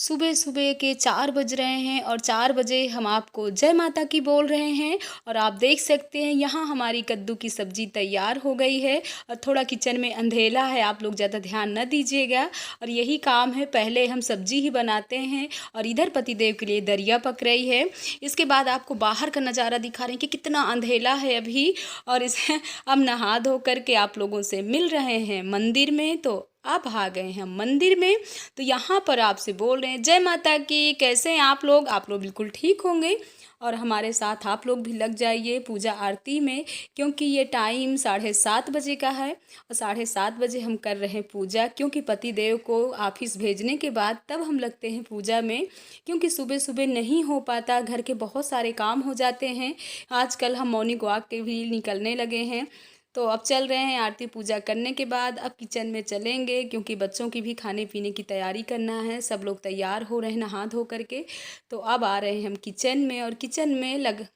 सुबह सुबह के 4 बज रहे हैं और 4 बजे हम आपको जय माता की बोल रहे हैं। और आप देख सकते हैं यहाँ हमारी कद्दू की सब्ज़ी तैयार हो गई है। और थोड़ा किचन में अंधेला है, आप लोग ज़्यादा ध्यान न दीजिएगा। और यही काम है, पहले हम सब्ज़ी ही बनाते हैं और इधर पतिदेव के लिए दरिया पक रही है। इसके बाद आपको बाहर का नज़ारा दिखा रहे हैं कि कितना अंधेला है अभी। और इसे अब नहा धो कर के आप लोगों से मिल रहे हैं मंदिर में, तो आप आ गए हैं मंदिर में। तो यहाँ पर आपसे बोल रहे हैं जय माता की। कैसे हैं आप लोग? आप लोग बिल्कुल ठीक होंगे। और हमारे साथ आप लोग भी लग जाइए पूजा आरती में, क्योंकि ये टाइम 7:30 बजे का है। और 7:30 बजे हम कर रहे हैं पूजा, क्योंकि पति देव को ऑफिस भेजने के बाद तब हम लगते हैं पूजा में। क्योंकि सुबह सुबह नहीं हो पाता, घर के बहुत सारे काम हो जाते हैं। आजकल हम मॉर्निंग वॉक के भी निकलने लगे हैं। तो अब चल रहे हैं आरती पूजा करने के बाद, अब किचन में चलेंगे, क्योंकि बच्चों की भी खाने पीने की तैयारी करना है। सब लोग तैयार हो रहे हैं नहा धो करके। तो अब आ रहे हैं हम किचन में, और किचन में लग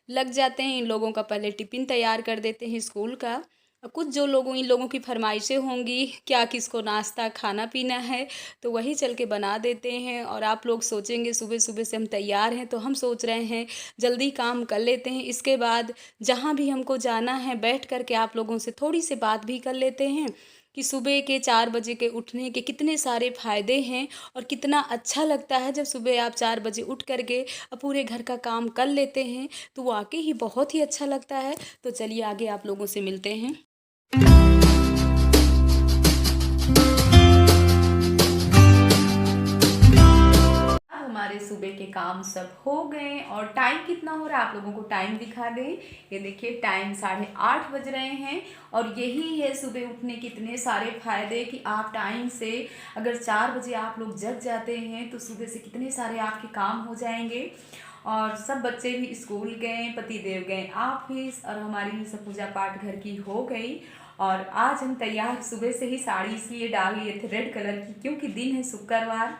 लग जाते हैं। इन लोगों का पहले टिफ़िन तैयार कर देते हैं स्कूल का। कुछ जो लोगों इन लोगों की फरमाइशें होंगी, क्या किसको नाश्ता खाना पीना है, तो वही चल के बना देते हैं। और आप लोग सोचेंगे सुबह सुबह से हम तैयार हैं, तो हम सोच रहे हैं जल्दी काम कर लेते हैं। इसके बाद जहाँ भी हमको जाना है, बैठ कर के आप लोगों से थोड़ी सी बात भी कर लेते हैं कि सुबह के 4 बजे के उठने के कितने सारे फ़ायदे हैं। और कितना अच्छा लगता है जब सुबह आप 4 बजे उठ कर के पूरे घर का काम कर लेते हैं, तो वाक़ई ही बहुत ही अच्छा लगता है। तो चलिए आगे आप लोगों से मिलते हैं। अब हमारे सुबह के काम सब हो गए, और टाइम कितना हो रहा है आप लोगों को टाइम दिखा दें। ये देखिए टाइम 8:30 बज रहे हैं। और यही है सुबह उठने के इतने सारे फ़ायदे कि आप टाइम से अगर 4 बजे आप लोग जग जाते हैं, तो सुबह से कितने सारे आपके काम हो जाएंगे। और सब बच्चे भी स्कूल गए, पति देव गए ऑफिस, और हमारी भी सब पूजा पाठ घर की हो गई। और आज हम तैयार सुबह से ही साड़ी इसलिए डाल लिए थे रेड कलर की, क्योंकि दिन है शुक्रवार।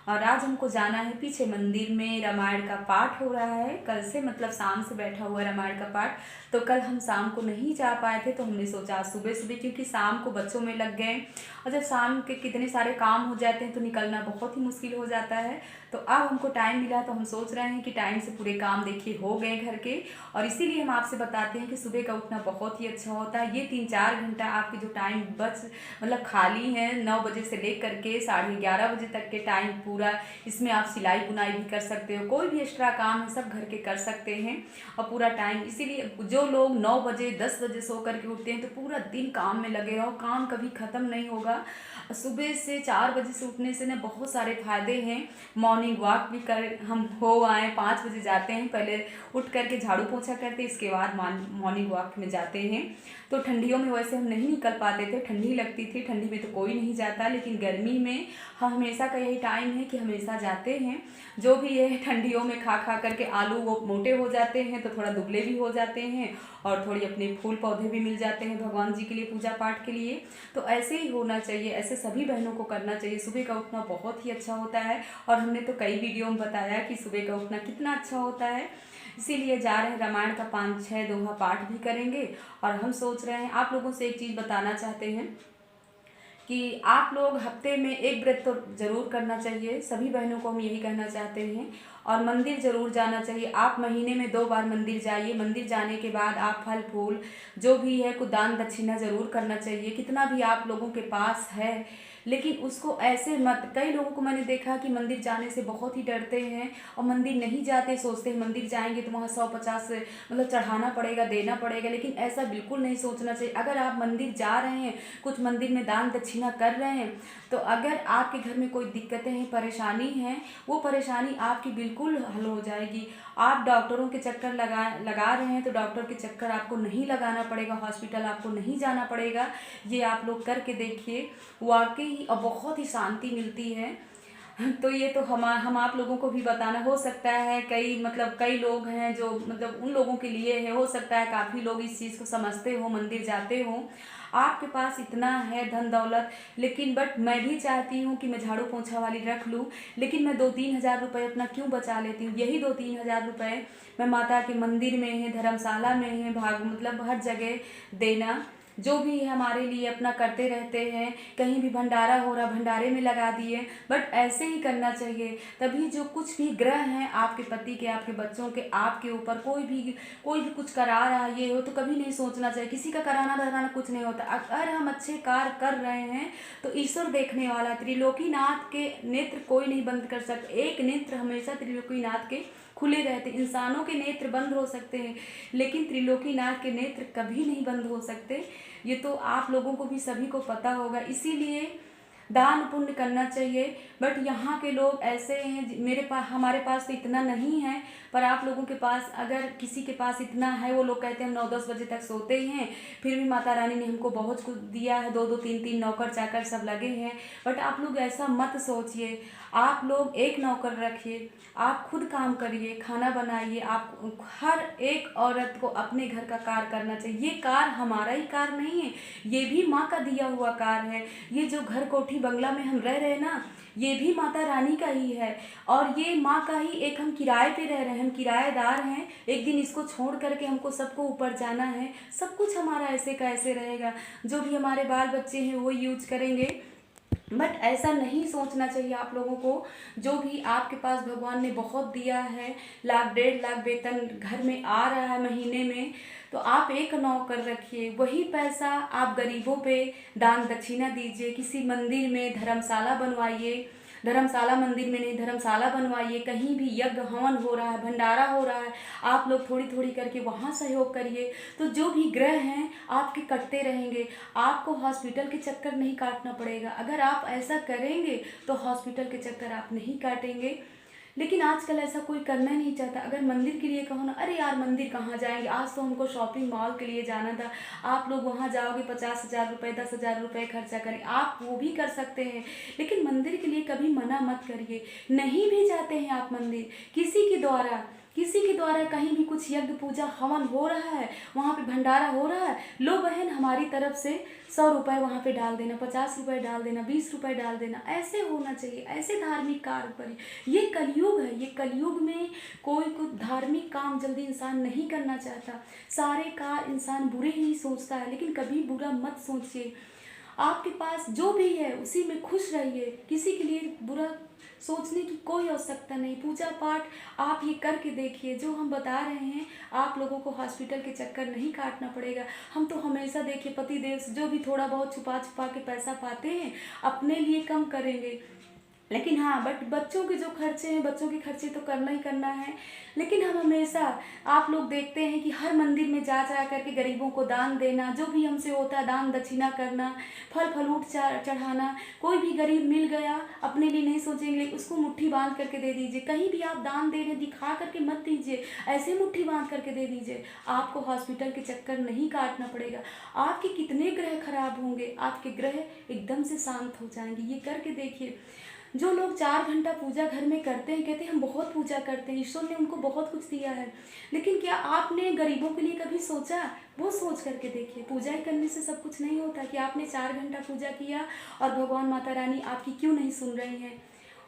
और आज हमको जाना है पीछे मंदिर में, रामायण का पाठ हो रहा है कल से, मतलब शाम से बैठा हुआ है रामायण का पाठ। तो कल हम शाम को नहीं जा पाए थे, तो हमने सोचा आज सुबह सुबह, क्योंकि शाम को बच्चों में लग गए। और जब शाम के कितने सारे काम हो जाते हैं तो निकलना बहुत ही मुश्किल हो जाता है। तो अब हमको टाइम मिला, तो हम सोच रहे हैं कि टाइम से पूरे काम देखिए हो गए घर के। और इसीलिए हम आपसे बताते हैं कि सुबह का उठना बहुत ही अच्छा होता है। ये 3-4 घंटा आपकी जो टाइम मतलब खाली है, 9 बजे से लेकर के 11:30 बजे तक के टाइम पूरा, इसमें आप सिलाई बुनाई भी कर सकते हो, कोई भी एक्स्ट्रा काम है सब घर के कर सकते हैं। और पूरा टाइम इसीलिए जो लोग 9 बजे 10 बजे सो करके उठते हैं, तो पूरा दिन काम में लगे रहो, काम कभी ख़त्म नहीं होगा। सुबह से 4 बजे से उठने से ना बहुत सारे फ़ायदे हैं। मॉर्निंग वॉक भी कर हम हो आए, 5 बजे जाते हैं, पहले उठ करके झाड़ू पोछा करते, इसके बाद मॉर्निंग वॉक में जाते हैं। तो ठंडियों में वैसे हम नहीं निकल पाते थे, ठंडी लगती थी, ठंडी में तो कोई नहीं जाता, लेकिन गर्मी में हाँ हमेशा का यही टाइम है कि हमेशा जाते हैं। जो भी है ठंडियों में खा खा करके आलू वो मोटे हो जाते हैं, तो थोड़ा दुबले भी हो जाते हैं। और थोड़ी अपने फूल पौधे भी मिल जाते हैं भगवान जी के लिए, पूजा पाठ के लिए। तो ऐसे ही होना चाहिए, ऐसे सभी बहनों को करना चाहिए। सुबह का उठना बहुत ही अच्छा होता है, और हमने तो कई वीडियो में बताया कि सुबह का उठना कितना अच्छा होता है। इसीलिए जा रहे हैं, रामायण का 5-6 दोहा पाठ भी करेंगे। और हम सोच रहे हैं, आप लोगों से एक चीज़ बताना चाहते हैं कि आप लोग हफ्ते में एक व्रत तो ज़रूर करना चाहिए, सभी बहनों को हम यही कहना चाहते हैं। और मंदिर ज़रूर जाना चाहिए, आप महीने में 2 बार मंदिर जाइए। मंदिर जाने के बाद आप फल फूल जो भी है कुछ दान दक्षिणा ज़रूर करना चाहिए, कितना भी आप लोगों के पास है। लेकिन उसको ऐसे मत, कई लोगों को मैंने देखा कि मंदिर जाने से बहुत ही डरते हैं, और मंदिर नहीं जाते, सोचते हैं मंदिर जाएंगे तो वहाँ 100-50 मतलब चढ़ाना पड़ेगा, देना पड़ेगा। लेकिन ऐसा बिल्कुल नहीं सोचना चाहिए। अगर आप मंदिर जा रहे हैं, कुछ मंदिर में दान दक्षिणा कर रहे हैं, तो अगर आपके घर में कोई दिक्कतें हैं, परेशानी है, वो परेशानी आपकी बिल्कुल हल हो जाएगी। आप डॉक्टरों के चक्कर लगा रहे हैं, तो डॉक्टर के चक्कर आपको नहीं लगाना पड़ेगा, हॉस्पिटल आपको नहीं जाना पड़ेगा। ये आप लोग करके देखिए, वाकई और बहुत ही शांति मिलती है। तो ये तो हम आप लोगों को भी बताना, हो सकता है कई लोग हैं जो मतलब उन लोगों के लिए है, हो सकता है काफ़ी लोग इस चीज़ को समझते हो, मंदिर जाते हो, आपके पास इतना है धन दौलत। लेकिन बट मैं भी चाहती हूँ कि मैं झाड़ू पोछा वाली रख लूँ, लेकिन मैं 2-3 हज़ार रुपये अपना क्यों बचा लेती हूँ। यही 2-3 हज़ार रुपये मैं माता के मंदिर में है, धर्मशाला में है, भाग मतलब हर जगह देना जो भी हमारे लिए अपना करते रहते हैं। कहीं भी भंडारा हो रहा, भंडारे में लगा दिए, बट ऐसे ही करना चाहिए। तभी जो कुछ भी ग्रह हैं आपके पति के, आपके बच्चों के, आपके ऊपर कोई भी कुछ करा रहा है ये हो, तो कभी नहीं सोचना चाहिए। किसी का कराना धराना कुछ नहीं होता। अगर हम अच्छे कार्य कर रहे हैं तो ईश्वर देखने वाला। त्रिलोकीनाथ के नेत्र कोई नहीं बंद कर सकता। एक नेत्र हमेशा त्रिलोकीनाथ के खुले रहते। इंसानों के नेत्र बंद हो सकते हैं, लेकिन त्रिलोकीनाथ के नेत्र कभी नहीं बंद हो सकते। ये तो आप लोगों को भी सभी को पता होगा। इसीलिए दान पुण्य करना चाहिए। बट यहाँ के लोग ऐसे हैं, हमारे पास तो इतना नहीं है, पर आप लोगों के पास, अगर किसी के पास इतना है, वो लोग कहते हैं हम 9-10 बजे तक सोते ही हैं, फिर भी माता रानी ने हमको बहुत कुछ दिया है, 2-2 3-3 नौकर चाकर सब लगे हैं। बट आप लोग ऐसा मत सोचिए। आप लोग एक नौकर रखिए, आप खुद काम करिए, खाना बनाइए। आप हर एक औरत को अपने घर का कार्य करना चाहिए। ये कार्य हमारा ही कार्य नहीं है, ये भी माँ का दिया हुआ कार्य है। ये जो घर कोठी बंगला में हम रह रहे हैं ना, ये भी माता रानी का ही है, और ये माँ का ही एक हम किराए पे रह रहे हैं, हम किराएदार हैं। एक दिन इसको छोड़ करके हमको सबको ऊपर जाना है। सब कुछ हमारा ऐसे का ऐसे रहेगा, जो भी हमारे बाल बच्चे हैं वो यूज करेंगे। बट ऐसा नहीं सोचना चाहिए आप लोगों को। जो भी आपके पास भगवान ने बहुत दिया है, 1-1.5 लाख वेतन घर में आ रहा है महीने में, तो आप एक नौकर रखिए। वही पैसा आप गरीबों पे दान दक्षिणा दीजिए। किसी मंदिर में धर्मशाला बनवाइए, धर्मशाला मंदिर में नहीं, धर्मशाला बनवाइए। कहीं भी यज्ञ हवन हो रहा है, भंडारा हो रहा है, आप लोग थोड़ी थोड़ी करके वहाँ सहयोग करिए। तो जो भी ग्रह हैं आपके कटते रहेंगे। आपको हॉस्पिटल के चक्कर नहीं काटना पड़ेगा। अगर आप ऐसा करेंगे तो हॉस्पिटल के चक्कर आप नहीं काटेंगे। लेकिन आजकल ऐसा कोई करना नहीं चाहता। अगर मंदिर के लिए कहो ना, अरे यार मंदिर कहाँ जाएंगे, आज तो हमको शॉपिंग मॉल के लिए जाना था। आप लोग वहाँ जाओगे, 50,000 रुपये 10,000 रुपये खर्चा करें, आप वो भी कर सकते हैं। लेकिन मंदिर के लिए कभी मना मत करिए। नहीं भी जाते हैं आप मंदिर, किसी के द्वारा कहीं भी कुछ यज्ञ पूजा हवन हो रहा है, वहाँ पे भंडारा हो रहा है, लो बहन हमारी तरफ से 100 रुपये वहाँ पे डाल देना, 50 रुपये डाल देना, 20 रुपये डाल देना। ऐसे होना चाहिए, ऐसे धार्मिक कार्य पर। ये कलयुग है, ये कलयुग में कोई कुछ धार्मिक काम जल्दी इंसान नहीं करना चाहता। सारे कार्य इंसान बुरे ही सोचता है, लेकिन कभी बुरा मत सोचिए। आपके पास जो भी है उसी में खुश रहिए। किसी के लिए बुरा सोचने की कोई आवश्यकता नहीं। पूजा पाठ आप ये करके देखिए, जो हम बता रहे हैं, आप लोगों को हॉस्पिटल के चक्कर नहीं काटना पड़ेगा। हम तो हमेशा देखिए पति देव से जो भी थोड़ा बहुत छुपा छुपा के पैसा पाते हैं, अपने लिए कम करेंगे। लेकिन हाँ, बट बच्चों के जो खर्चे हैं, बच्चों के खर्चे तो करना ही करना है। लेकिन हम हमेशा, आप लोग देखते हैं कि हर मंदिर में जा करके गरीबों को दान देना, जो भी हमसे होता है दान दक्षिणा करना, फल फलूट चढ़ाना। कोई भी गरीब मिल गया, अपने लिए नहीं सोचेंगे, उसको मुट्ठी बांध करके दे दीजिए। कहीं भी आप दान दे रहे दिखा करके मत दीजिए, ऐसे मुट्ठी बांध करके दे दीजिए। आपको हॉस्पिटल के चक्कर नहीं काटना पड़ेगा। आपके कितने ग्रह खराब होंगे, आपके ग्रह एकदम से शांत हो जाएंगे। ये करके देखिए। जो लोग 4 घंटा पूजा घर में करते हैं, कहते हैं हम बहुत पूजा करते हैं, ईश्वर ने उनको बहुत कुछ दिया है, लेकिन क्या आपने गरीबों के लिए कभी सोचा? वो सोच करके देखिए। पूजा ही करने से सब कुछ नहीं होता कि आपने 4 घंटा पूजा किया और भगवान माता रानी आपकी क्यों नहीं सुन रही हैं।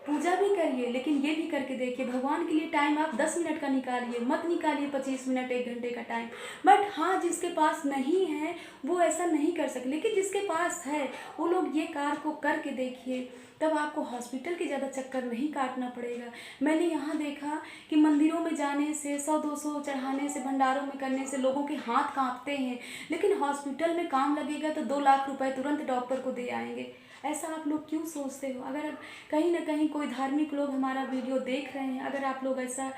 पूजा भी करिए, लेकिन ये भी करके देखिए। भगवान के लिए टाइम आप 10 मिनट का निकालिए, मत निकालिए 25 मिनट 1 घंटे का टाइम। बट हाँ, जिसके पास नहीं है वो ऐसा नहीं कर सकते, लेकिन जिसके पास है वो लोग ये कार्य को करके देखिए। तब आपको हॉस्पिटल के ज़्यादा चक्कर नहीं काटना पड़ेगा। मैंने यहाँ देखा कि मंदिरों में जाने से, 100-200 चढ़ाने से, भंडारों में करने से लोगों के हाथ कांपते हैं, लेकिन हॉस्पिटल में काम लगेगा तो 2 लाख रुपए तुरंत डॉक्टर को दे आएंगे। ऐसा आप लोग क्यों सोचते हो? अगर कहीं ना कहीं कोई धार्मिक लोग हमारा वीडियो देख रहे हैं, अगर आप लोग ऐसा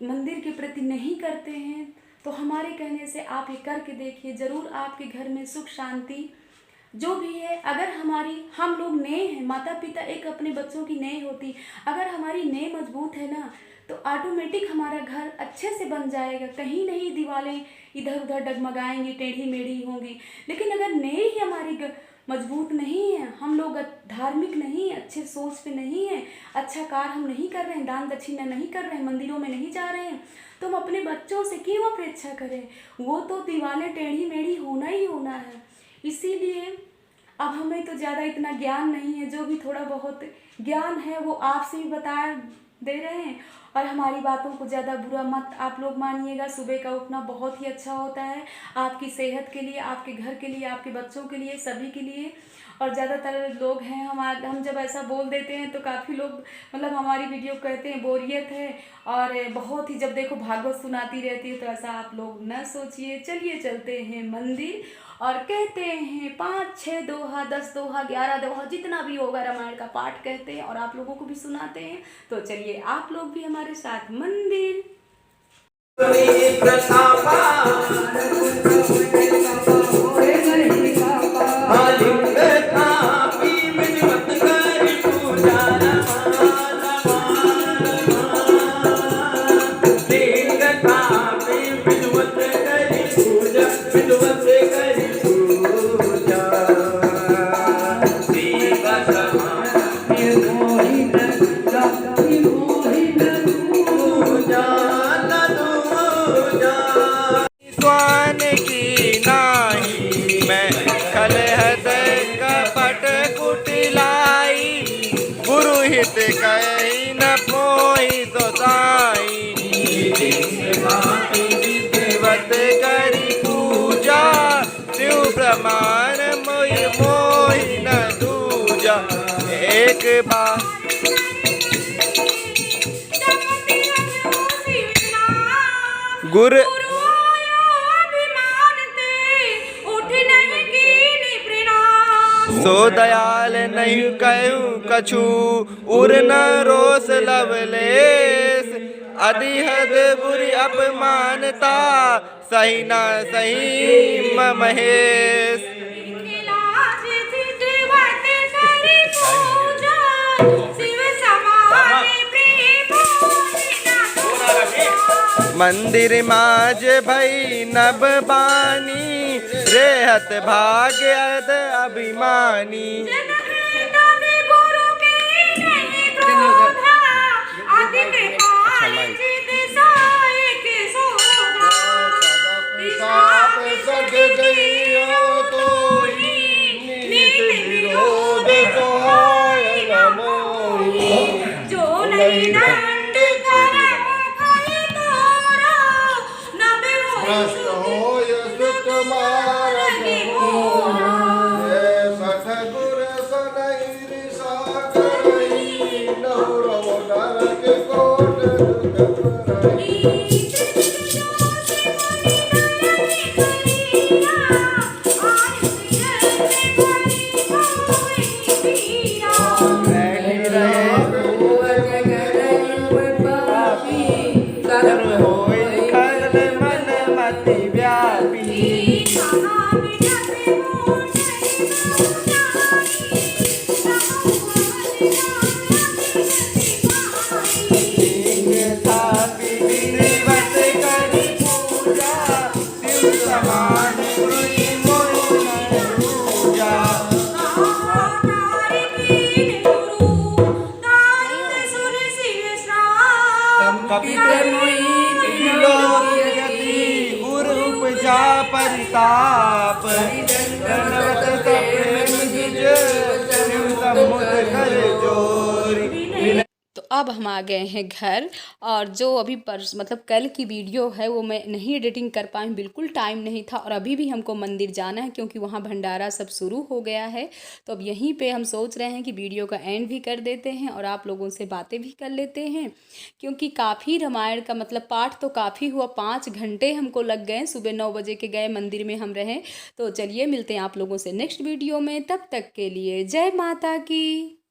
मंदिर के प्रति नहीं करते हैं, तो हमारे कहने से आप ये करके देखिए। ज़रूर आपके घर में सुख शांति जो भी है, अगर हम लोग नेह हैं, माता पिता एक अपने बच्चों की नेह होती। अगर हमारी नेह मजबूत है ना, तो ऑटोमेटिक हमारा घर अच्छे से बन जाएगा। कहीं नहीं दीवारें इधर उधर डगमगाएंगी, टेढ़ी मेढ़ी होंगी। लेकिन अगर नेह ही हमारी मजबूत नहीं है, हम लोग धार्मिक नहीं है, अच्छे सोच पे नहीं है, अच्छा कार्य हम नहीं कर रहे हैं, दान दक्षिणा नहीं कर रहे हैं, मंदिरों में नहीं जा रहे हैं, तो हम अपने बच्चों से क्यों अपेक्षा करें? वो तो दीवारें टेढ़ी मेढ़ी होना ही होना है। इसीलिए अब हमें तो ज़्यादा इतना ज्ञान नहीं है, जो भी थोड़ा बहुत ज्ञान है वो आपसे भी बता दे रहे हैं। और हमारी बातों को ज़्यादा बुरा मत आप लोग मानिएगा। सुबह का उठना बहुत ही अच्छा होता है आपकी सेहत के लिए, आपके घर के लिए, आपके बच्चों के लिए, सभी के लिए। और ज़्यादातर लोग हैं हम जब ऐसा बोल देते हैं तो काफ़ी लोग मतलब हमारी वीडियो कहते हैं बोरियत है, और बहुत ही जब देखो भागवत सुनाती रहती है, तो ऐसा आप लोग न सोचिए। चलिए चलते हैं मंदिर, और कहते हैं 5 6 दोहा, 10 दोहा, 11 दोहा, जितना भी होगा रामायण का पाठ कहते हैं और आप लोगों को भी सुनाते हैं। तो चलिए आप लोग भी हमारे साथ मंदिर। स्वान की नाही मैं खलहद कपट कुटिलाई, गुरु हित कही न पोहि तो साई, विधिवत करी पूजा, शिव प्रमाण मोहि मोहि न दूजा। एक बार गुरु सो दयाल नहीं कहूँ कछु, उर न रोस लवलेस, अधिहद बुरी अपमानता, सही न सही महेश। मंदिर माज भई नभ बानी, रेहत भाग्यद अभिमानी। उपजा परिताप, तो अब हम आ गए हैं घर, और जो अभी मतलब कल की वीडियो है वो मैं नहीं एडिटिंग कर पाई, बिल्कुल टाइम नहीं था। और अभी भी हमको मंदिर जाना है क्योंकि वहाँ भंडारा सब शुरू हो गया है। तो अब यहीं पे हम सोच रहे हैं कि वीडियो का एंड भी कर देते हैं और आप लोगों से बातें भी कर लेते हैं, क्योंकि काफ़ी रामायण का मतलब पाठ तो काफ़ी हुआ, 5 घंटे हमको लग गए। सुबह 9 बजे के गए, मंदिर में हम रहे। तो चलिए मिलते हैं आप लोगों से नेक्स्ट वीडियो में, तब तक के लिए जय माता की।